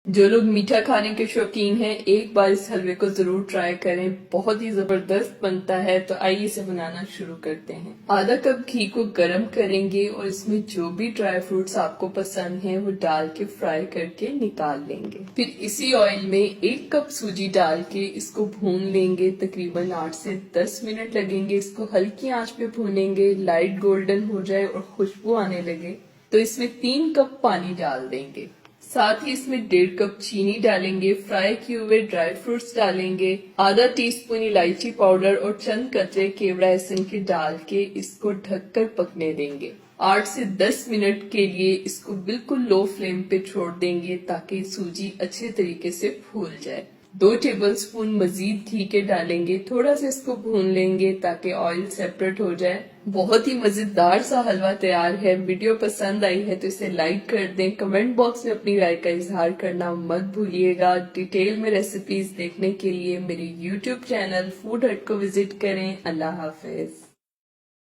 जो लोग मीठा खाने के शौकीन हैं, एक बार इस हलवे को जरूर ट्राई करें। बहुत ही जबरदस्त बनता है। तो आइए इसे बनाना शुरू करते हैं। आधा कप घी को गरम करेंगे और इसमें जो भी ड्राई फ्रूट्स आपको पसंद हैं वो डाल के फ्राई करके निकाल लेंगे। फिर इसी ऑयल में 1 कप सूजी डाल के इसको भून लेंगे। तकरीबन 8 से 10 मिनट लगेंगे। इसको हल्की आंच पे भूनेंगे, लाइट गोल्डन हो जाए और खुशबू आने लगे तो इसमें 3 कप पानी डाल देंगे। साथ ही इसमें 1.5 कप चीनी डालेंगे। फ्राई किए हुए ड्राई फ्रूट्स डालेंगे। आधा टीस्पून इलायची पाउडर और चंद कतरे केवड़ा एहसन के डाल के इसको ढककर पकने देंगे। 8 से 10 मिनट के लिए इसको बिल्कुल लो फ्लेम पे छोड़ देंगे ताकि सूजी अच्छे तरीके से फूल जाए। 2 टेबलस्पून मजीद घी के डालेंगे। थोड़ा सा इसको भून लेंगे ताकि ऑयल सेपरेट हो जाए। बहुत ही मजेदार सा हलवा तैयार है। वीडियो पसंद आई है तो इसे लाइक कर दें। कमेंट बॉक्स में अपनी राय का इजहार करना मत भूलिएगा। डिटेल में रेसिपीज देखने के लिए मेरे YouTube चैनल फूड हट को विजिट करें। अल्लाह हाफिज।